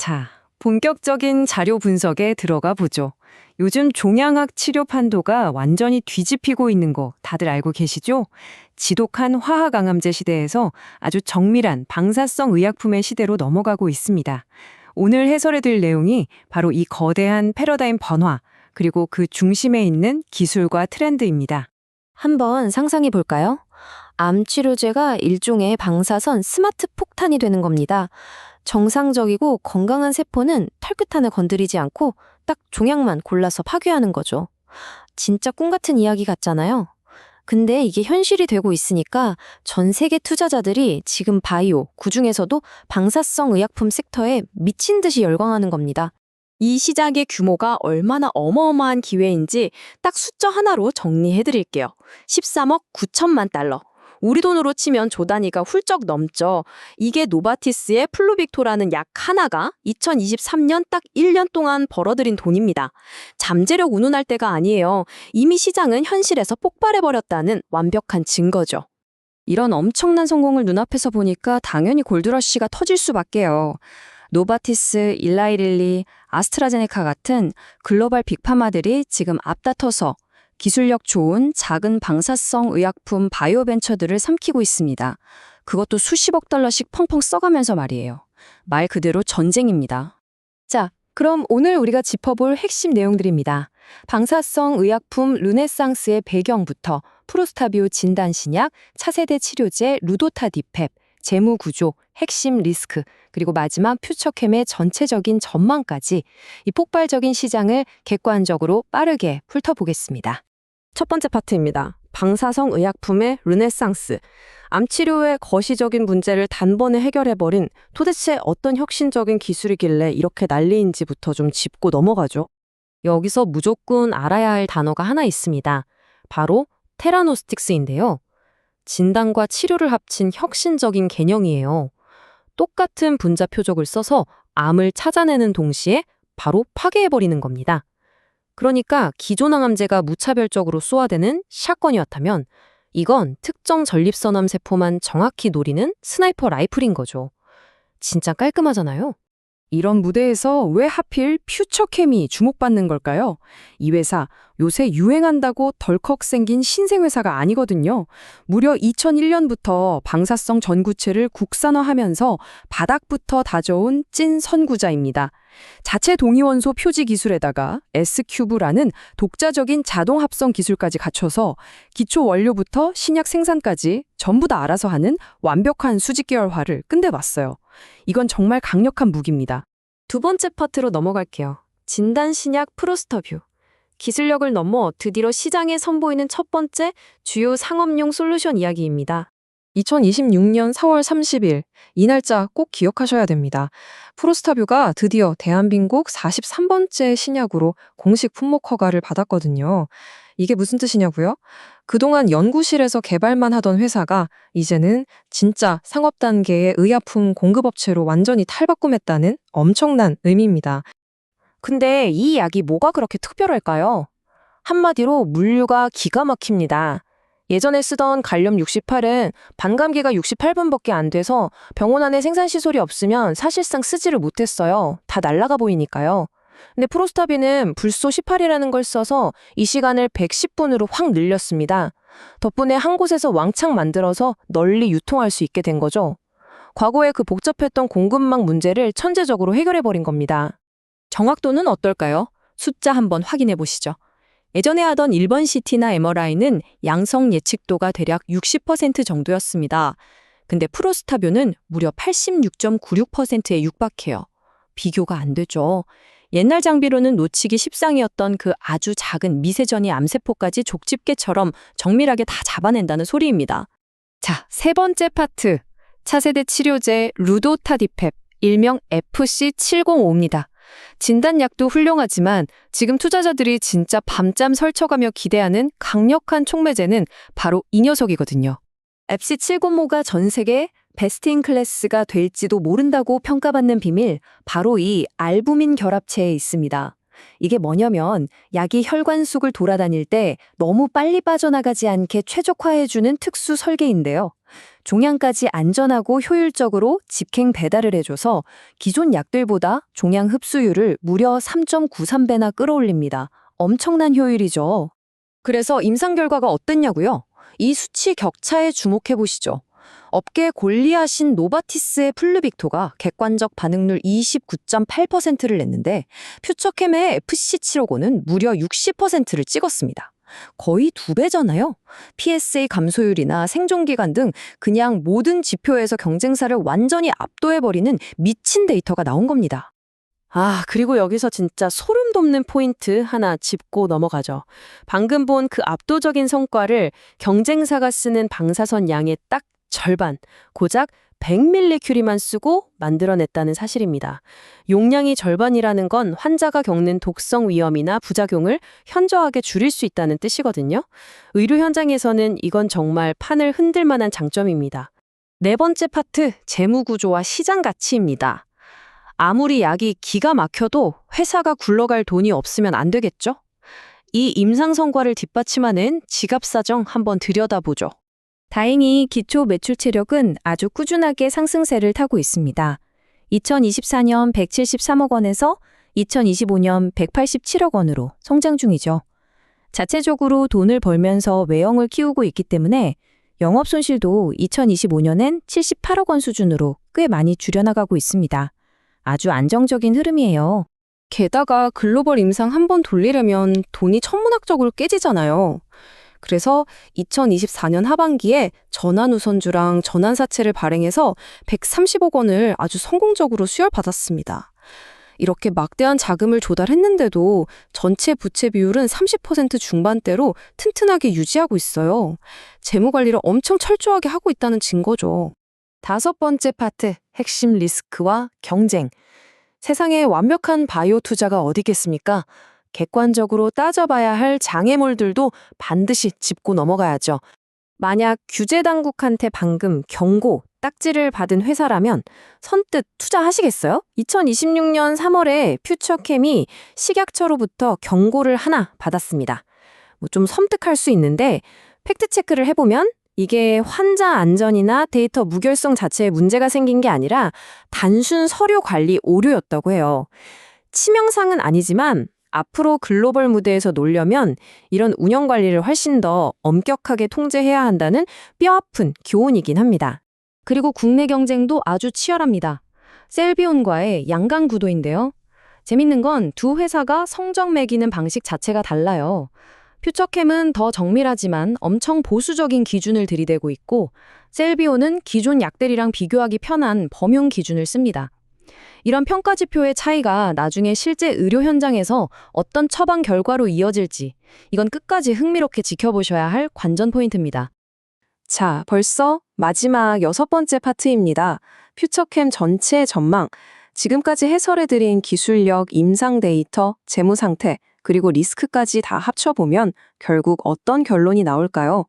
자, 본격적인 자료 분석에 들어가 보죠. 요즘 종양학 치료 판도가 완전히 뒤집히고 있는 거 다들 알고 계시죠? 지독한 화학암제 시대에서 아주 정밀한 방사성 의약품의 시대로 넘어가고 있습니다. 오늘 해설해드릴 내용이 바로 이 거대한 패러다임 변화, 그리고 그 중심에 있는 기술과 트렌드입니다. 한번 상상해 볼까요? 암 치료제가 일종의 방사선 스마트 폭탄이 되는 겁니다. 정상적이고 건강한 세포는 털끝 하나 건드리지 않고 딱 종양만 골라서 파괴하는 거죠. 진짜 꿈 같은 이야기 같잖아요. 근데 이게 현실이 되고 있으니까 전 세계 투자자들이 지금 바이오, 그중에서도 방사성 의약품 섹터에 미친 듯이 열광하는 겁니다. 이 시장의 규모가 얼마나 어마어마한 기회인지 딱 숫자 하나로 정리해드릴게요. 13억 9천만 달러. 우리 돈으로 치면 조 단위가 훌쩍 넘죠. 이게 노바티스의 플루빅토라는 약 하나가 2023년 딱 1년 동안 벌어들인 돈입니다. 잠재력 운운할 때가 아니에요. 이미 시장은 현실에서 폭발해버렸다는 완벽한 증거죠. 이런 엄청난 성공을 눈앞에서 보니까 당연히 골드러시가 터질 수밖에요. 노바티스, 일라이릴리, 아스트라제네카 같은 글로벌 빅파마들이 지금 앞다퉈서 기술력 좋은 작은 방사성 의약품 바이오 벤처들을 삼키고 있습니다. 그것도 수십억 달러씩 펑펑 써가면서 말이에요. 말 그대로 전쟁입니다. 자, 그럼 오늘 우리가 짚어볼 핵심 내용들입니다. 방사성 의약품 르네상스의 배경부터 프로스타비오 진단신약, 차세대 치료제 루도타디펩, 재무구조, 핵심 리스크, 그리고 마지막 퓨처캠의 전체적인 전망까지 이 폭발적인 시장을 객관적으로 빠르게 훑어보겠습니다. 첫 번째 파트입니다. 방사성 의약품의 르네상스. 암치료의 거시적인 문제를 단번에 해결해버린 도대체 어떤 혁신적인 기술이길래 이렇게 난리인지부터 좀 짚고 넘어가죠. 여기서 무조건 알아야 할 단어가 하나 있습니다. 바로 테라노스틱스인데요. 진단과 치료를 합친 혁신적인 개념이에요. 똑같은 분자 표적을 써서 암을 찾아내는 동시에 바로 파괴해버리는 겁니다. 그러니까 기존 항암제가 무차별적으로 쏘아대는 샷건이었다면 이건 특정 전립선암 세포만 정확히 노리는 스나이퍼 라이플인 거죠. 진짜 깔끔하잖아요. 이런 무대에서 왜 하필 퓨처캠이 주목받는 걸까요? 이 회사 요새 유행한다고 덜컥 생긴 신생회사가 아니거든요. 무려 2001년부터 방사성 전구체를 국산화하면서 바닥부터 다져온 찐 선구자입니다. 자체 동위원소 표지 기술에다가 S큐브라는 독자적인 자동 합성 기술까지 갖춰서 기초 원료부터 신약 생산까지 전부 다 알아서 하는 완벽한 수직 계열화를 끝내봤어요. 이건 정말 강력한 무기입니다. 두 번째 파트로 넘어갈게요. 진단신약 프로스터뷰. 기술력을 넘어 드디어 시장에 선보이는 첫 번째 주요 상업용 솔루션 이야기입니다. 2026년 4월 30일, 이 날짜 꼭 기억하셔야 됩니다. 프로스타뷰가 드디어 대한민국 43번째 신약으로 공식 품목 허가를 받았거든요. 이게 무슨 뜻이냐고요? 그동안 연구실에서 개발만 하던 회사가 이제는 진짜 상업 단계의 의약품 공급업체로 완전히 탈바꿈했다는 엄청난 의미입니다. 근데 이 약이 뭐가 그렇게 특별할까요? 한마디로 물류가 기가 막힙니다. 예전에 쓰던 갈륨 68은 반감기가 68분밖에 안 돼서 병원 안에 생산시설이 없으면 사실상 쓰지를 못했어요. 다 날아가 보이니까요. 근데 프로스타비는 불소 18이라는 걸 써서 이 시간을 110분으로 확 늘렸습니다. 덕분에 한 곳에서 왕창 만들어서 널리 유통할 수 있게 된 거죠. 과거에 그 복잡했던 공급망 문제를 천재적으로 해결해버린 겁니다. 정확도는 어떨까요? 숫자 한번 확인해 보시죠. 예전에 하던 1번 CT나 MRI는 양성 예측도가 대략 60% 정도였습니다. 근데 프로스타뷰는 무려 86.96%에 육박해요. 비교가 안 되죠. 옛날 장비로는 놓치기 십상이었던 그 아주 작은 미세전이 암세포까지 족집게처럼 정밀하게 다 잡아낸다는 소리입니다. 자, 세 번째 파트. 차세대 치료제 루도타디펩, 일명 FC705입니다. 진단약도 훌륭하지만 지금 투자자들이 진짜 밤잠 설쳐가며 기대하는 강력한 촉매제는 바로 이 녀석이거든요. FC705가 전 세계 베스트 인 클래스가 될지도 모른다고 평가받는 비밀, 바로 이 알부민 결합체에 있습니다. 이게 뭐냐면 약이 혈관 속을 돌아다닐 때 너무 빨리 빠져나가지 않게 최적화해주는 특수 설계인데요. 종양까지 안전하고 효율적으로 직행 배달을 해줘서 기존 약들보다 종양 흡수율을 무려 3.93배나 끌어올립니다. 엄청난 효율이죠. 그래서 임상 결과가 어땠냐고요? 이 수치 격차에 주목해 보시죠. 업계 골리앗인 노바티스의 플루빅토가 객관적 반응률 29.8%를 냈는데 퓨처캠의 FC750은 무려 60%를 찍었습니다. 거의 2배잖아요. PSA 감소율이나 생존기간 등 그냥 모든 지표에서 경쟁사를 완전히 압도해버리는 미친 데이터가 나온 겁니다. 그리고 여기서 진짜 소름 돋는 포인트 하나 짚고 넘어가죠. 방금 본 그 압도적인 성과를 경쟁사가 쓰는 방사선 양의 딱 절반, 고작 100mC만 쓰고 만들어냈다는 사실입니다. 용량이 절반이라는 건 환자가 겪는 독성 위험이나 부작용을 현저하게 줄일 수 있다는 뜻이거든요. 의료 현장에서는 이건 정말 판을 흔들 만한 장점입니다. 네 번째 파트, 재무구조와 시장 가치입니다. 아무리 약이 기가 막혀도 회사가 굴러갈 돈이 없으면 안 되겠죠? 이 임상 성과를 뒷받침하는 지갑 사정 한번 들여다보죠. 다행히 기초 매출 체력은 아주 꾸준하게 상승세를 타고 있습니다. 2024년 173억 원에서 2025년 187억 원으로 성장 중이죠. 자체적으로 돈을 벌면서 외형을 키우고 있기 때문에 영업 손실도 2025년엔 78억 원 수준으로 꽤 많이 줄여나가고 있습니다. 아주 안정적인 흐름이에요. 게다가 글로벌 임상 한 번 돌리려면 돈이 천문학적으로 깨지잖아요. 그래서 2024년 하반기에 전환우선주랑 전환사채를 발행해서 130억 원을 아주 성공적으로 수혈받았습니다. 이렇게 막대한 자금을 조달했는데도 전체 부채 비율은 30% 중반대로 튼튼하게 유지하고 있어요. 재무 관리를 엄청 철저하게 하고 있다는 증거죠. 다섯 번째 파트, 핵심 리스크와 경쟁. 세상에 완벽한 바이오 투자가 어디겠습니까? 객관적으로 따져봐야 할 장애물들도 반드시 짚고 넘어가야죠. 만약 규제 당국한테 방금 경고, 딱지를 받은 회사라면 선뜻 투자하시겠어요? 2026년 3월에 퓨처캠이 식약처로부터 경고를 하나 받았습니다. 좀 섬뜩할 수 있는데 팩트체크를 해보면 이게 환자 안전이나 데이터 무결성 자체에 문제가 생긴 게 아니라 단순 서류 관리 오류였다고 해요. 치명상은 아니지만 앞으로 글로벌 무대에서 놀려면 이런 운영 관리를 훨씬 더 엄격하게 통제해야 한다는 뼈아픈 교훈이긴 합니다. 그리고 국내 경쟁도 아주 치열합니다. 셀비온과의 양강 구도인데요. 재밌는 건 두 회사가 성적 매기는 방식 자체가 달라요. 퓨처캠은 더 정밀하지만 엄청 보수적인 기준을 들이대고 있고 셀비온은 기존 약들이랑 비교하기 편한 범용 기준을 씁니다. 이런 평가 지표의 차이가 나중에 실제 의료 현장에서 어떤 처방 결과로 이어질지 이건 끝까지 흥미롭게 지켜보셔야 할 관전 포인트입니다. 자, 벌써 마지막 여섯 번째 파트입니다. 퓨처캠 전체 전망. 지금까지 해설해드린 기술력, 임상 데이터, 재무 상태, 그리고 리스크까지 다 합쳐보면 결국 어떤 결론이 나올까요?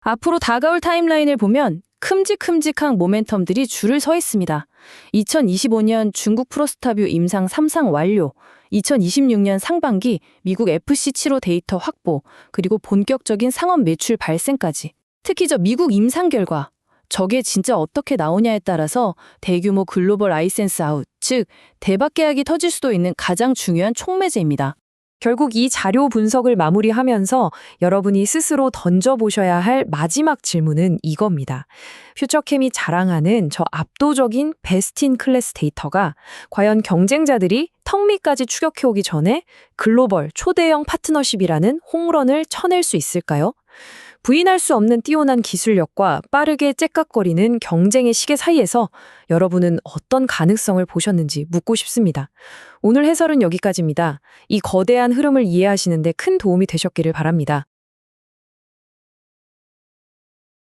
앞으로 다가올 타임라인을 보면 큼직큼직한 모멘텀들이 줄을 서 있습니다. 2025년 중국 프로스타뷰 임상 3상 완료, 2026년 상반기 미국 FC7호 데이터 확보, 그리고 본격적인 상업 매출 발생까지. 특히 미국 임상 결과, 저게 진짜 어떻게 나오냐에 따라서 대규모 글로벌 라이센스 아웃, 즉 대박 계약이 터질 수도 있는 가장 중요한 촉매제입니다. 결국 이 자료 분석을 마무리하면서 여러분이 스스로 던져보셔야 할 마지막 질문은 이겁니다. 퓨처캠이 자랑하는 저 압도적인 베스트인 클래스 데이터가 과연 경쟁자들이 턱 밑까지 추격해오기 전에 글로벌 초대형 파트너십이라는 홈런을 쳐낼 수 있을까요? 부인할 수 없는 뛰어난 기술력과 빠르게 째깍거리는 경쟁의 시계 사이에서 여러분은 어떤 가능성을 보셨는지 묻고 싶습니다. 오늘 해설은 여기까지입니다. 이 거대한 흐름을 이해하시는 데 큰 도움이 되셨기를 바랍니다.